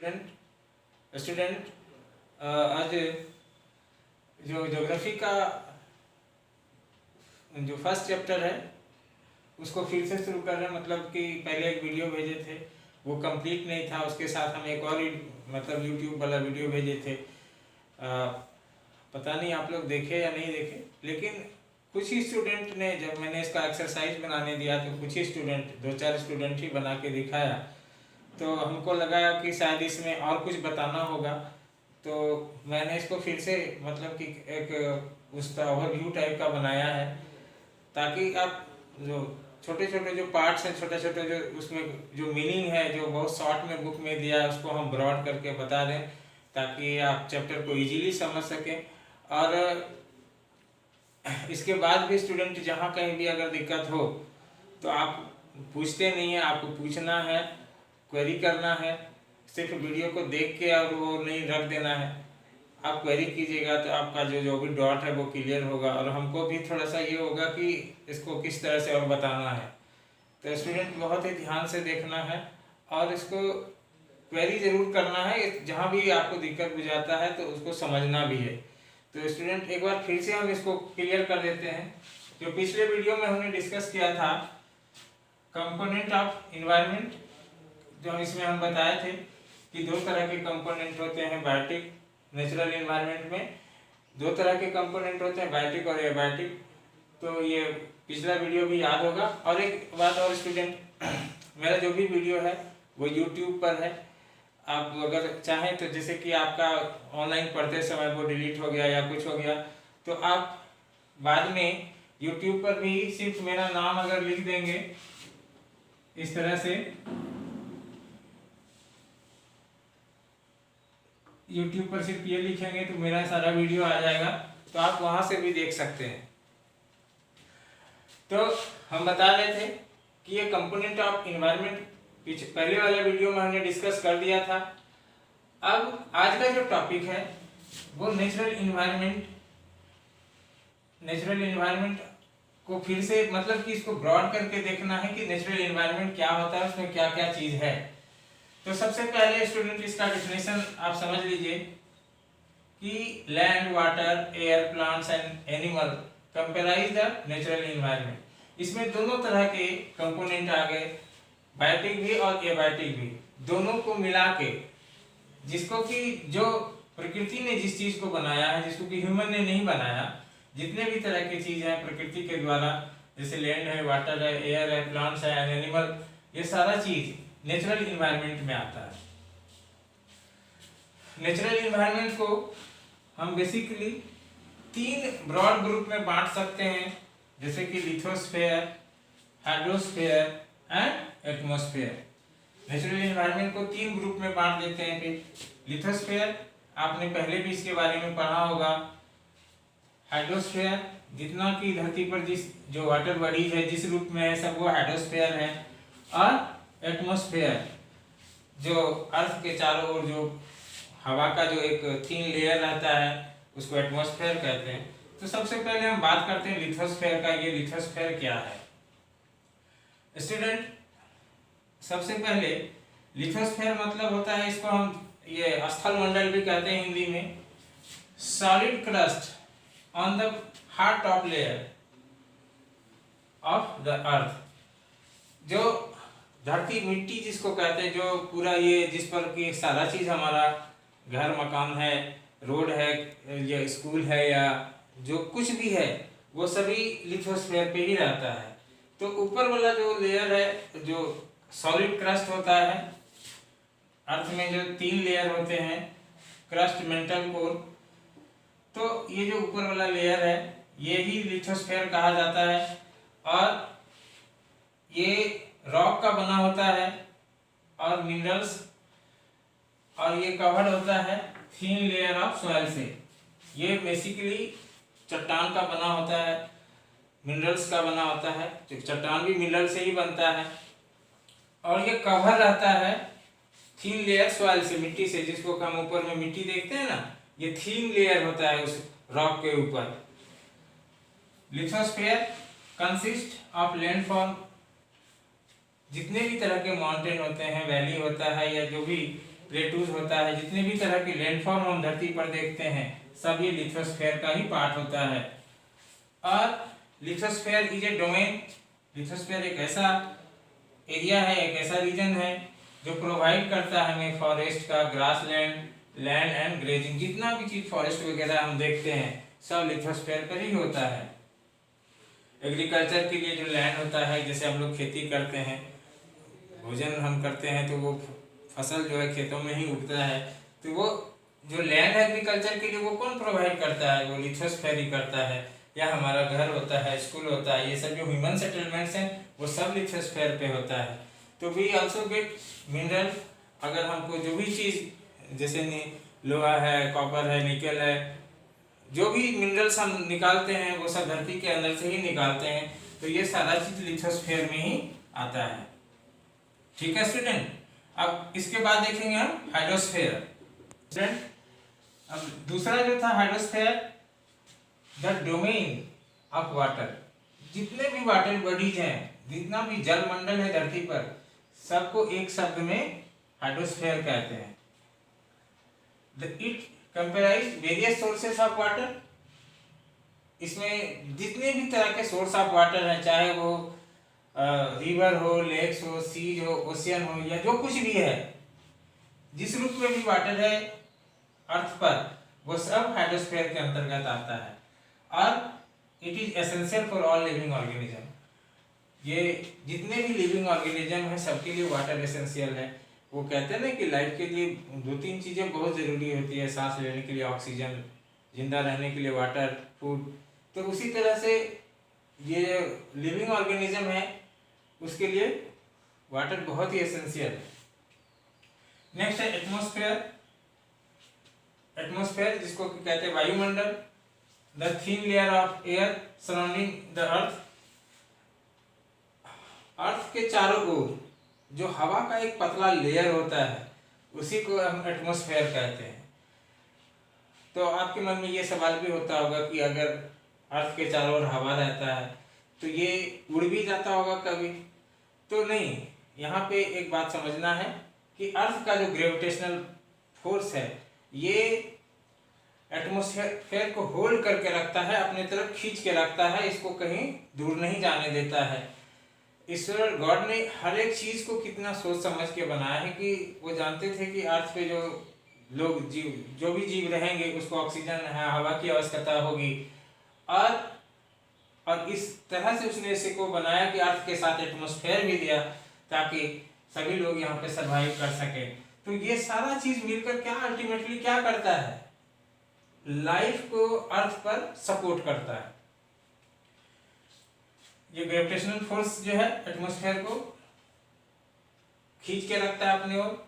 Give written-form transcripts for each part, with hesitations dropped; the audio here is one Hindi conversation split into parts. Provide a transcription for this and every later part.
स्टूडेंट आज जो ज्योग्राफी का जो फर्स्ट चैप्टर है उसको फिर से शुरू कर रहे हैं। मतलब कि पहले एक वीडियो भेजे थे, वो कंप्लीट नहीं था, उसके साथ हम एक और मतलब यूट्यूब वाला वीडियो भेजे थे। पता नहीं आप लोग देखे या नहीं देखे, लेकिन कुछ ही स्टूडेंट ने, जब मैंने इसका एक्सरसाइज बनाने दिया तो कुछ ही स्टूडेंट, 2-4 स्टूडेंट ही बना के दिखाया, तो हमको लगा कि शायद इसमें और कुछ बताना होगा। तो मैंने इसको फिर से मतलब कि एक उसका ओवरव्यू टाइप का बनाया है, ताकि आप जो छोटे छोटे जो पार्ट्स हैं, छोटे छोटे जो उसमें जो मीनिंग है, जो बहुत शॉर्ट में बुक में दिया है, उसको हम ब्रॉड करके बता दें, ताकि आप चैप्टर को इजीली समझ सकें। और इसके बाद भी स्टूडेंट जहाँ कहीं भी अगर दिक्कत हो तो आप पूछते नहीं हैं, आपको पूछना है, क्वेरी करना है। सिर्फ वीडियो को देख के और वो नहीं रख देना है, आप क्वेरी कीजिएगा तो आपका जो भी डाउट है वो क्लियर होगा, और हमको भी थोड़ा सा ये होगा कि इसको किस तरह से और बताना है। तो स्टूडेंट बहुत ही ध्यान से देखना है और इसको क्वेरी ज़रूर करना है। जहाँ भी आपको दिक्कत बुझाता है तो उसको समझना भी है। तो स्टूडेंट एक बार फिर से हम इसको क्लियर कर देते हैं। जो पिछले वीडियो में हमने डिस्कस किया था कंपोनेंट ऑफ इन्वायरमेंट, जो इसमें हम बताए थे कि 2 तरह के कंपोनेंट होते हैं बायोटिक। नेचुरल इन्वायरमेंट में 2 तरह के कंपोनेंट होते हैं, बायोटिक और एबायोटिक। तो ये पिछला वीडियो भी याद होगा। और एक बात और स्टूडेंट, मेरा जो भी वीडियो है वो यूट्यूब पर है। आप अगर चाहें तो, जैसे कि आपका ऑनलाइन पढ़ते समय वो डिलीट हो गया या कुछ हो गया, तो आप बाद में यूट्यूब पर भी सिर्फ मेरा नाम अगर लिख देंगे इस तरह से, यूट्यूब पर सिर्फ ये लिखेंगे तो मेरा सारा वीडियो आ जाएगा, तो आप वहां से भी देख सकते हैं। तो हम बता रहे थे कि ये कंपोनेंट ऑफ इन्वायरमेंट पहले वाले वीडियो में हमने डिस्कस कर दिया था। अब आज का जो टॉपिक है वो नेचुरल इन्वायरमेंट। नेचुरल इन्वायरमेंट को फिर से मतलब कि इसको ब्रॉड करके देखना है कि नेचुरल इन्वायरमेंट क्या होता है, उसमें क्या क्या चीज है। तो सबसे पहले स्टूडेंट इसका डेफिनेशन आप समझ लीजिए कि land, water, air, plants and animal comprises the natural environment. इसमें दोनों तरह के कंपोनेंट आ गए, बायोटिक भी और एबायोटिक भी, दोनों को मिला के, जिसको कि जो प्रकृति ने जिस चीज को बनाया है, जिसको कि ह्यूमन ने नहीं बनाया, जितने भी तरह की चीज है प्रकृति के द्वारा, जैसे लैंड है, वाटर है, एयर है, प्लांट्स है, एनिमल, ये सारा चीज नेचुरल इन्वायरमेंट में आता है। नेचुरल इन्वायरमेंट को हम बेसिकली 3 ब्रॉड ग्रुप में बांट सकते हैं, जैसे कि lithosphere, hydrosphere and atmosphere. Natural environment को 3 ग्रुप में बांट देते हैं। फिर लिथोस्फेयर, आपने पहले भी इसके बारे में पढ़ा होगा। हाइड्रोस्फेयर, जितना कि धरती पर जो वाटर बॉडीज है जिस रूप में है सब वो हाइड्रोस्फेयर है। और एटमॉस्फेयर, जो अर्थ के चारों ओर जो हवा का जो एक थिन लेयर रहता है उसको एटमॉस्फेयर कहते हैं। तो सबसे पहले हम बात करते हैं लिथोस्फेयर का। ये लिथोस्फेयर क्या है स्टूडेंट? सबसे पहले लिथोस्फेयर मतलब होता है, इसको हम ये स्थल मंडल भी कहते हैं हिंदी में, solid crust on the hard top layer of the earth. जो धरती मिट्टी जिसको कहते हैं, जो पूरा ये जिस पर कि सारा चीज हमारा घर मकान है, रोड है या स्कूल है या जो कुछ भी है, वो सभी लिथोस्फेयर पे ही रहता है। तो ऊपर वाला जो लेयर है, जो सॉलिड क्रस्ट होता है, अर्थ में जो 3 लेयर होते हैं, क्रस्ट, मेंटल, कोर, तो ये जो ऊपर वाला लेयर है ये ही लिथोस्फेयर कहा जाता है। और ये रॉक का बना होता है और मिनरल्स, और ये कवर्ड होता है थिन लेयर ऑफ सॉइल से। ये बेसिकली चट्टान का बना होता है, मिनरल्स का बना होता है, चट्टान भी मिनरल से ही बनता है। और ये कवर रहता है थिन लेयर सॉइल से, मिट्टी से, जिसको हम ऊपर में मिट्टी देखते हैं ना, ये थिन लेयर होता है उस रॉक के ऊपर। लिथोस्फेयर कंसिस्ट ऑफ लैंडफॉर्म, जितने भी तरह के माउंटेन होते हैं, वैली होता है या जो भी प्लेटूज होता है, जितने भी तरह के लैंडफॉर्म हम धरती पर देखते हैं सब ये लिथोस्फीयर का ही पार्ट होता है। और lithosphere is a domain, lithosphere एक ऐसा एरिया है, एक ऐसा रीजन है जो प्रोवाइड करता है हमें फॉरेस्ट का, ग्रासलैंड, लैंड एंड ग्रेजिंग, जितना भी चीज फॉरेस्ट वगैरह हम देखते हैं सब लिथोस्फीयर पर ही होता है। एग्रीकल्चर के लिए जो लैंड होता है, जैसे हम लोग खेती करते हैं, भोजन हम करते हैं, तो वो फसल जो है खेतों में ही उगता है, तो वो जो लैंड है एग्रीकल्चर के लिए वो कौन प्रोवाइड करता है, वो लिथोस्फीयर ही करता है। या हमारा घर होता है, स्कूल होता है, ये सब जो ह्यूमन सेटलमेंट्स हैं वो सब लिथोस्फीयर पे होता है। तो वी आल्सो गेट मिनरल, अगर हमको जो भी चीज़ जैसे लोहा है, कॉपर है, निकल है, जो भी मिनरल्स हम निकालते हैं वो सब धरती के अंदर से ही निकालते हैं, तो ये सारा चीज लिथोस्फीयर में ही आता है। ठीक है स्टूडेंट, अब इसके बाद देखेंगे हम हाइड्रोस्फीयर। स्टूडेंट, अब दूसरा जो था hydrosphere, the domain of water, जितने भी वाटर बॉडीज हैं, जितना भी जल मंडल है धरती पर, सबको एक शब्द में हाइड्रोस्फीयर कहते हैं। It comprises various sources of water, इसमें जितने भी तरह के सोर्स ऑफ वाटर हैं, चाहे वो रिवर हो, लेक्स हो, सीज हो, ओशियन हो, या जो कुछ भी है, जिस रूप में भी वाटर है अर्थ पर, वो सब हाइड्रोस्फीयर के अंतर्गत आता है। और it is essential for all living organism, ये जितने भी लिविंग ऑर्गेनिज्म है सबके लिए वाटर एसेंशियल है। वो कहते हैं ना कि लाइफ के लिए दो तीन चीज़ें बहुत ज़रूरी होती है, सांस लेने के लिए ऑक्सीजन, जिंदा रहने के लिए वाटर, फूड, तो उसी तरह से ये लिविंग ऑर्गेनिज्म है उसके लिए वाटर बहुत ही एसेंशियल है। नेक्स्ट है एटमॉस्फेयर। एटमॉस्फेयर जिसको कहते हैं वायुमंडल, the thin layer of air surrounding the earth, earth के चारों ओर जो हवा का एक पतला लेयर होता है उसी को हम एटमॉस्फेयर कहते हैं। तो आपके मन में ये सवाल भी होता होगा कि अगर अर्थ के चारों ओर हवा रहता है तो ये उड़ भी जाता होगा कभी, तो नहीं। यहाँ पे एक बात समझना है कि अर्थ का जो ग्रेविटेशनल फोर्स है ये एटमॉस्फेयर को होल्ड करके रखता है, अपने तरफ खींच के रखता है, इसको कहीं दूर नहीं जाने देता है। ईश्वर गॉड ने हर एक चीज को कितना सोच समझ के बनाया है कि वो जानते थे कि अर्थ पे जो लोग जीव, जो भी जीव रहेंगे उसको ऑक्सीजन है, हवा की आवश्यकता होगी, और इस तरह से उसने इसे को बनाया कि अर्थ के साथ एटमॉस्फेयर भी दिया ताकि सभी लोग यहाँ पे सरवाइव कर सके। तो ये सारा चीज मिलकर क्या अल्टीमेटली क्या करता है, लाइफ को अर्थ पर सपोर्ट करता है। ये ग्रेविटेशनल फोर्स जो है एटमॉस्फेयर को खींच के रखता है अपनी ओर,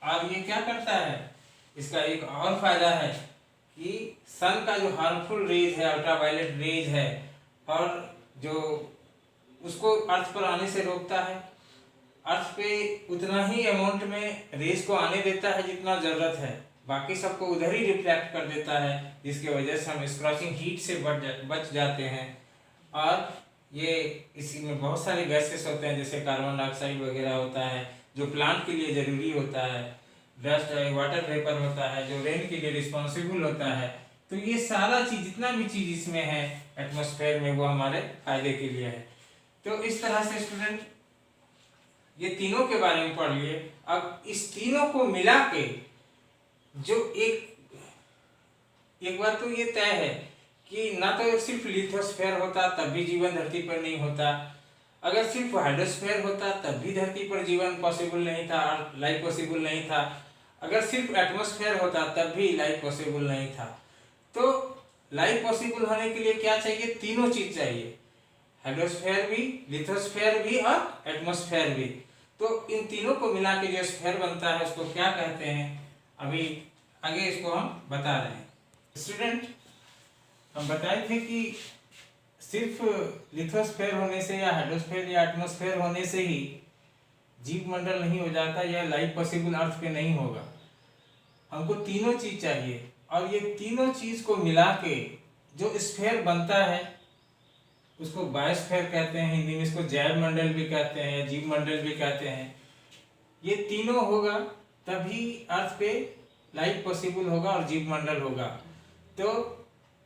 और ये क्या करता है, इसका एक और फायदा है कि सन का जो हार्मफुल रेज है, अल्ट्रावायलेट रेज है, और जो उसको अर्थ पर आने से रोकता है, अर्थ पे उतना ही अमाउंट में रेज को आने देता है जितना जरूरत है, बाकी सबको उधर ही रिफ्लेक्ट कर देता है, जिसकी वजह से हम स्क्रॉचिंग हीट से बच जाते हैं। और ये इसी में बहुत सारे गैसेस होते हैं, जैसे कार्बन डाइऑक्साइड वगैरह होता है जो प्लांट के लिए ज़रूरी होता है, डस्ट है, वाटर वेपर होता है जो रेन के लिए रिस्पॉन्सिबल होता है। तो ये सारा चीज़, जितना भी चीज़ इसमें है एटमॉस्फेयर में, वो हमारे फायदे के लिए है। तो इस तरह से स्टूडेंट ये तीनों के बारे में पढ़ लिए। अब इस तीनों को मिला के जो एक बात तो ये तय है कि ना तो सिर्फ लिथोस्फीयर होता तब भी जीवन धरती पर नहीं होता, अगर सिर्फ हाइड्रोस्फीयर होता तब भी धरती पर जीवन पॉसिबल नहीं था, लाइफ पॉसिबल नहीं था, अगर सिर्फ एटमॉस्फेयर होता तब भी लाइफ पॉसिबल नहीं था। तो लाइफ पॉसिबल होने के लिए क्या चाहिए, तीनों चीज चाहिए, हाइड्रोस्फीयर भी, लिथोस्फीयर भी और एटमॉस्फेयर भी। तो इन तीनों को मिला के जो स्फीयर बनता है उसको क्या कहते हैं, अभी आगे इसको हम बता रहे हैं। स्टूडेंट, हम बताए थे कि सिर्फ लिथोस्फीयर होने से या हाइड्रोस्फीयर या एटमॉस्फेयर होने से ही जीव मंडल नहीं हो जाता या लाइफ पॉसिबल अर्थ पे नहीं होगा, हमको तीनों चीज चाहिए। और ये तीनों चीज को मिला के जो स्फीयर बनता है उसको बायोस्फीयर कहते हैं, हिंदी में इसको जैव मंडल भी कहते हैं या जीव मंडल भी कहते हैं। ये तीनों होगा तभी अर्थ पे लाइफ पॉसिबल होगा और जीव मंडल होगा। तो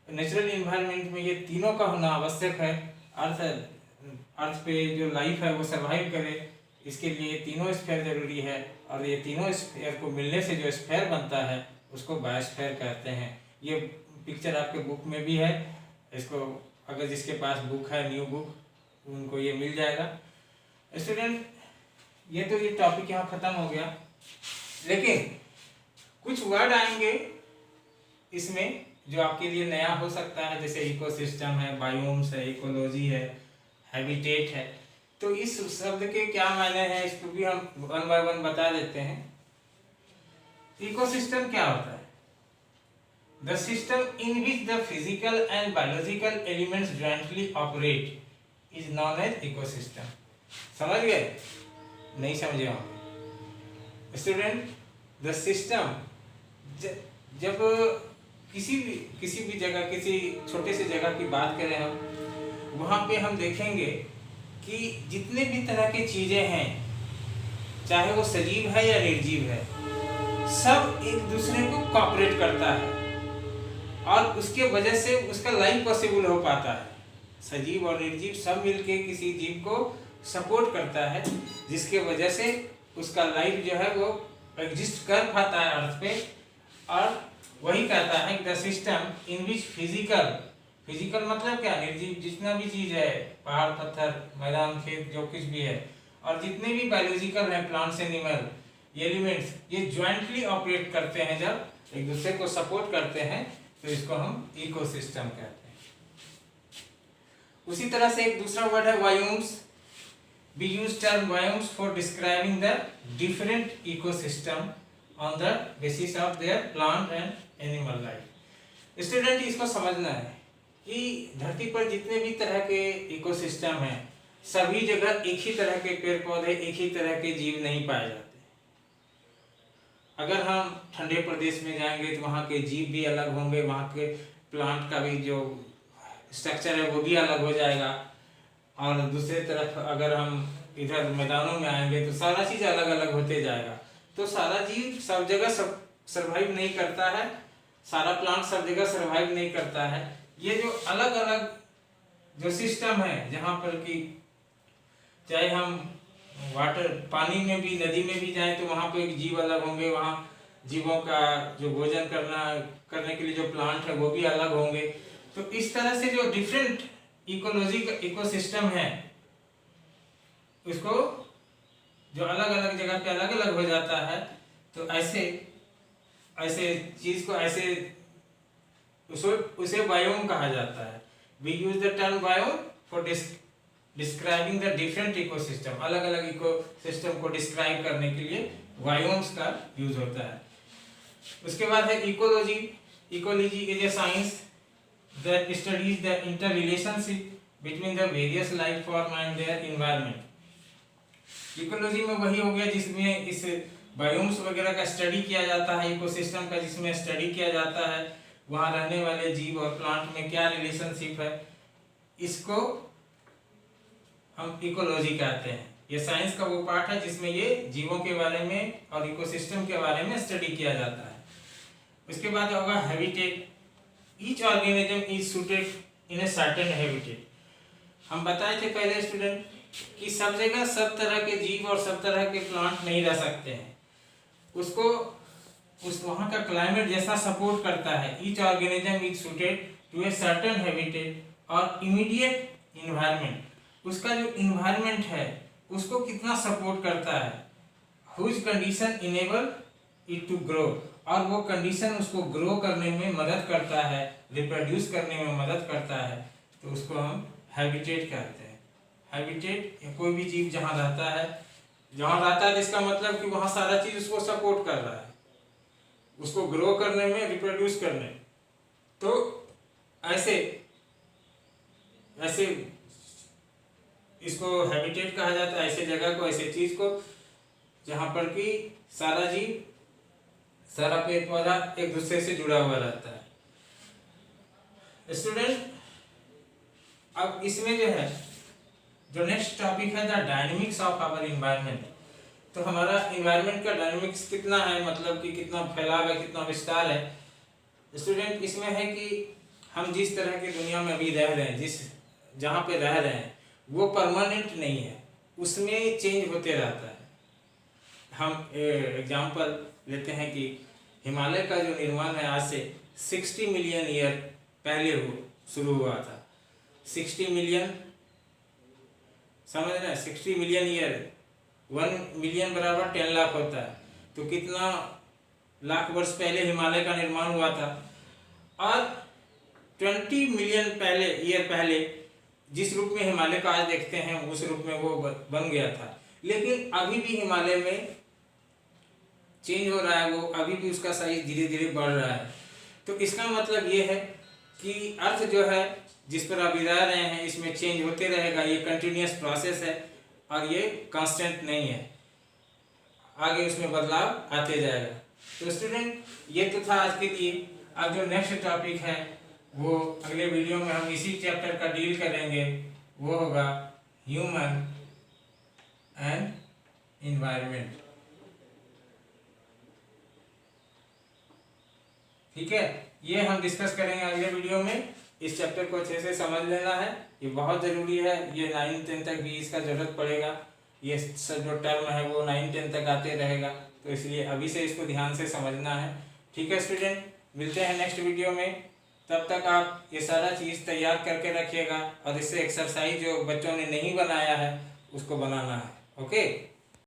नेचुरल इन्वायरमेंट में ये तीनों का होना आवश्यक है। अर्थ पे जो लाइफ है वो सरवाइव करे, इसके लिए तीनों स्फीयर जरूरी है। और ये तीनों स्फीयर को मिलने से जो स्फीयर बनता है उसको बायोस्फीयर कहते हैं। ये पिक्चर आपके बुक में भी है, इसको अगर जिसके पास बुक है न्यू बुक उनको ये मिल जाएगा। स्टूडेंट ये तो ये टॉपिक यहाँ खत्म हो गया, लेकिन कुछ वर्ड आएंगे इसमें जो आपके लिए नया हो सकता है, जैसे इकोसिस्टम है, बायोम्स है, इकोलॉजी है, हैबिटेट है। तो इस शब्द के क्या मायने हैं इसको भी हम वन बाय वन बता देते हैं। इकोसिस्टम क्या होता है? The system in which the physical and biological elements jointly operate is known as ecosystem. समझ गए? नहीं समझे होंगे स्टूडेंट। द सिस्टम जब किसी भी जगह, किसी छोटे से जगह की बात करें हम, वहाँ पे हम देखेंगे कि जितने भी तरह की चीजें हैं, चाहे वो सजीव है या निर्जीव है, सब एक दूसरे को कोऑपरेट करता है और उसके वजह से उसका लाइफ पॉसिबल हो पाता है। सजीव और निर्जीव सब मिलके किसी जीव को सपोर्ट करता है, जिसके वजह से उसका लाइफ जो है वो एग्जिस्ट कर पाता है अर्थ पे। और वही कहता है the system in which physical मतलब क्या? निर्जीव जितना भी चीज है, पहाड़ पत्थर मैदान खेत जो कुछ भी है, और जितने भी बायोलॉजिकल है, प्लांट्स एनिमल एलिमेंट्स, ये ज्वाइंटली ऑपरेट करते हैं, जब एक दूसरे को सपोर्ट करते हैं तो इसको हम इकोसिस्टम कहते हैं। उसी तरह से एक दूसरा वर्ड है biomes. We use term biomes for describing the different ecosystem on the basis of their plant and animal life. Student इसको समझना है कि धरती पर जितने भी तरह के इकोसिस्टम हैं, सभी जगह एक ही तरह के पेड़ पौधे, एक ही तरह के जीव नहीं पाए जाते। अगर हम ठंडे प्रदेश में जाएंगे तो वहाँ के जीव भी अलग होंगे, वहाँ के प्लांट का भी जो स्ट्रक्चर है वो भी अलग हो जाएगा। और दूसरे तरफ अगर हम इधर मैदानों में आएंगे तो सारा चीज अलग अलग होते जाएगा। तो सारा जीव सब जगह सब सरवाइव नहीं करता है, सारा प्लांट सब जगह सरवाइव नहीं करता है। ये जो अलग अलग जो सिस्टम है, जहाँ पर कि चाहे हम वाटर पानी में भी, नदी में भी जाएं तो वहाँ पे जीव अलग होंगे, वहाँ जीवों का जो भोजन करने के लिए जो प्लांट है वो भी अलग होंगे। तो इस तरह से जो डिफरेंट इकोलॉजी का इकोसिस्टम है, उसको जो अलग अलग जगह पे अलग अलग हो जाता है, तो ऐसे चीज को ऐसे उसे बायोम कहा जाता है। We use the term biome for describing the different ecosystem. अलग अलग इकोसिस्टम को डिस्क्राइब करने के लिए बायोम्स का यूज होता है। उसके बाद है ecology. Ecology is a science that studies the interrelationship between the various life form and their environment. Ecology में वही हो गया जिसमें इस बायोम्स वगैरह का स्टडी किया जाता है, इकोसिस्टम का जिसमें स्टडी किया जाता है, वहाँ रहने वाले जीव और प्लांट में क्या रिलेशनशिप है, इसको हम इकोलॉजी कहते हैं। ये साइंस का वो पार्ट है जिसमें ये जीवों के बारे में और इकोसिस्टम के बारे में स्टडी किया जाता है। उसके बाद होगा habitat. Each organism is suited in a certain habitat. हम बताए थे पहले स्टूडेंट कि सब जगह सब तरह के जीव और सब तरह के प्लांट नहीं रह सकते हैं, उसको उस वहाँ का क्लाइमेट जैसा सपोर्ट करता है। Each organism is suited to a certain habitat और immediate environment, उसका जो environment है उसको कितना सपोर्ट करता है, whose condition enable it to grow, और वो कंडीशन उसको ग्रो करने में मदद करता है, रिप्रोड्यूस करने में मदद करता है, तो उसको हम हैबिटेट कहते हैं। हैबिटेट कोई भी जीव जहाँ रहता है इसका मतलब कि वहाँ सारा चीज उसको सपोर्ट कर रहा है, उसको ग्रो करने में, रिप्रोड्यूस करने। तो ऐसे इसको हैबिटेट कहा जाता है, ऐसे जगह को, ऐसे चीज को जहाँ पर कि सारा जीव, सारा पेड़ पौधा एक दूसरे से जुड़ा हुआ रहता है। स्टूडेंट अब इसमें जो है जो नेक्स्ट टॉपिक है the dynamics of our environment. तो हमारा इन्वायरमेंट का डायनेमिक्स कितना है, मतलब कि कितना फैलाव है, कितना विस्तार है स्टूडेंट। इसमें है कि हम जिस तरह की दुनिया में अभी रह रहे हैं, जहाँ पे रह रहे हैं वो परमानेंट नहीं है, उसमें चेंज होते रहता है। हम एग्जांपल लेते हैं कि हिमालय का जो निर्माण है आज से 60 मिलियन ईयर पहले शुरू हुआ था। 60 मिलियन, समझ रहे हैं, 60 मिलियन ईयर, 1 मिलियन बराबर 10 लाख होता है। तो कितना लाख वर्ष पहले हिमालय का निर्माण हुआ था। और 20 मिलियन ईयर पहले जिस रूप में हिमालय का आज देखते हैं उस रूप में वो बन गया था। लेकिन अभी भी हिमालय में चेंज हो रहा है, वो अभी भी उसका साइज धीरे धीरे बढ़ रहा है। तो इसका मतलब ये है कि अर्थ जो है जिस पर अभी रह रहे हैं इसमें चेंज होते रहेगा, ये कंटिन्यूस प्रोसेस है और ये कांस्टेंट नहीं है, आगे उसमें बदलाव आते जाएगा। तो स्टूडेंट ये तो था आज के लिए। अब जो नेक्स्ट टॉपिक है वो अगले वीडियो में हम इसी चैप्टर का डील करेंगे, वो होगा ह्यूमन एंड इन्वायरमेंट। ठीक है, ये हम डिस्कस करेंगे अगले वीडियो में। इस चैप्टर को अच्छे से समझ लेना है, ये बहुत ज़रूरी है। ये 9-10 तक भी इसका ज़रूरत पड़ेगा। ये सब जो टर्म है वो 9-10 तक आते रहेगा, तो इसलिए अभी से इसको ध्यान से समझना है। ठीक है स्टूडेंट, मिलते हैं नेक्स्ट वीडियो में। तब तक आप ये सारा चीज़ तैयार करके रखिएगा और इससे एक्सरसाइज जो बच्चों ने नहीं बनाया है उसको बनाना है। ओके।